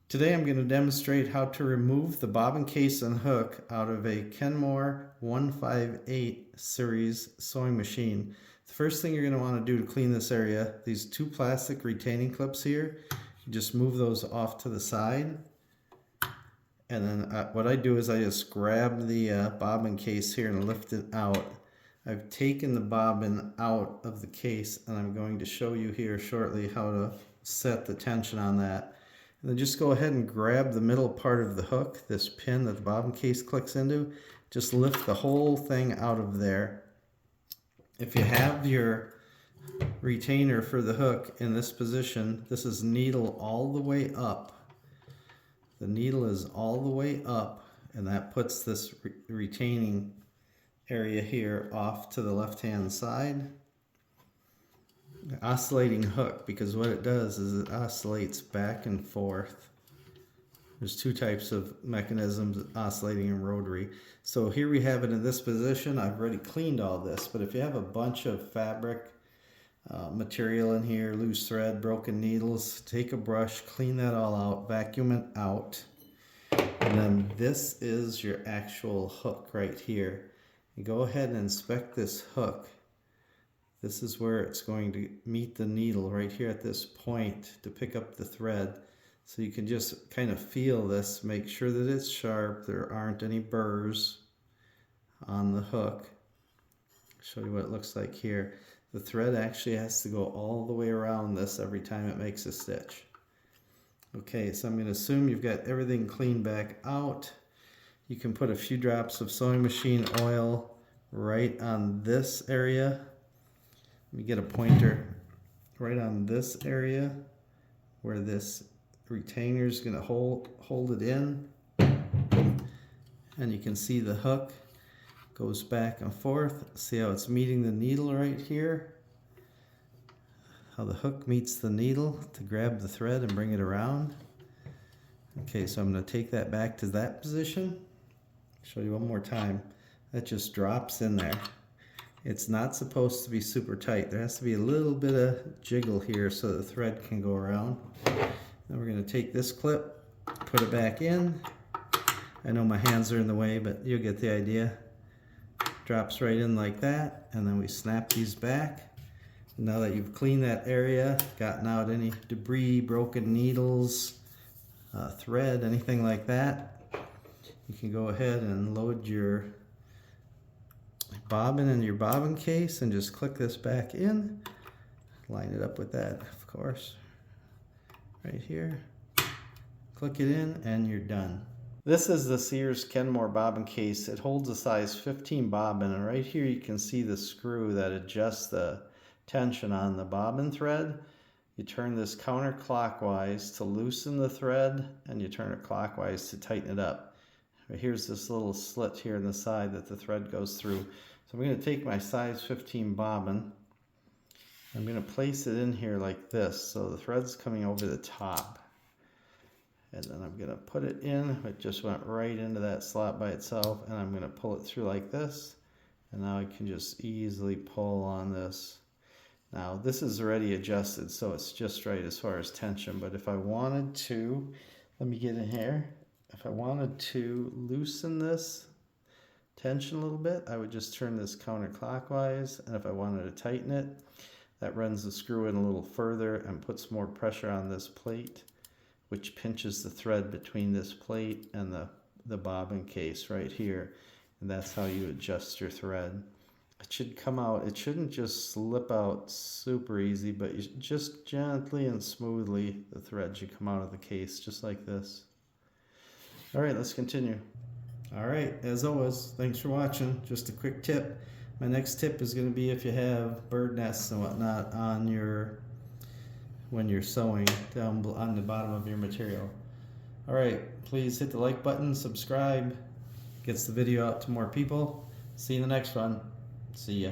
Today I'm going to demonstrate how to remove the bobbin case and hook out of a Kenmore 158 series sewing machine. The first thing you're going to want to do to clean this area, these two plastic retaining clips here, you just move those off to the side. And then what I do is I just grab the bobbin case here and lift it out. I've taken the bobbin out of the case and I'm going to show you here shortly how to set the tension on that. And then just go ahead and grab the middle part of the hook, this pin that the bobbin case clicks into. Just lift the whole thing out of there. If you have your retainer for the hook in this position, this is needle all the way up. The needle is all the way up, and that puts this retaining area here off to the left-hand side. Oscillating hook, because what it does is it oscillates back and forth. There's two types of mechanisms, oscillating and rotary. So here we have it in this position. I've already cleaned all this, but if you have a bunch of fabric material in here, loose thread, broken needles, take a brush, clean that all out, vacuum it out, and then this is your actual hook right here. You go ahead and inspect this hook. This is where it's going to meet the needle right here at this point to pick up the thread. So you can just kind of feel this, make sure that it's sharp, there aren't any burrs on the hook. I'll show you what it looks like here. The thread actually has to go all the way around this every time it makes a stitch. Okay, so I'm going to assume you've got everything cleaned back out. You can put a few drops of sewing machine oil right on this area. Let me get a pointer right on this area where this retainer is going to hold it in. And you can see the hook goes back and forth. See how it's meeting the needle right here? How the hook meets the needle to grab the thread and bring it around. Okay, so I'm going to take that back to that position. Show you one more time. That just drops in there. It's not supposed to be super tight. There has to be a little bit of jiggle here so the thread can go around. Then we're going to take this clip, put it back in. I know my hands are in the way, but you'll get the idea. Drops right in like that, and then we snap these back. Now that you've cleaned that area, gotten out any debris, broken needles, thread, anything like that, you can go ahead and load your bobbin in your bobbin case and just click this back in. Line it up with that, of course, right here. Click it in and you're done. This is the Sears Kenmore bobbin case. It holds a size 15 bobbin, and right here you can see the screw that adjusts the tension on the bobbin thread. You turn this counterclockwise to loosen the thread, and you turn it clockwise to tighten it up. Here's this little slit here in the side that the thread goes through. So I'm going to take my size 15 bobbin. I'm going to place it in here like this so the thread's coming over the top. And then I'm going to put it in. It just went right into that slot by itself, and I'm going to pull it through like this. And now I can just easily pull on this. Now this is already adjusted, so it's just right as far as tension. But if I wanted to, let me get in here. If I wanted to loosen this tension a little bit, I would just turn this counterclockwise, and if I wanted to tighten it, that runs the screw in a little further and puts more pressure on this plate, which pinches the thread between this plate and the bobbin case right here, and that's how you adjust your thread. It should come out, it shouldn't just slip out super easy, but you just gently and smoothly, the thread should come out of the case just like this. All right, let's continue. All right, as always, thanks for watching. Just a quick tip. My next tip is going to be if you have bird nests and whatnot on when you're sewing down on the bottom of your material. All right, please hit the like button, subscribe. Gets the video out to more people. See you in the next one. See ya.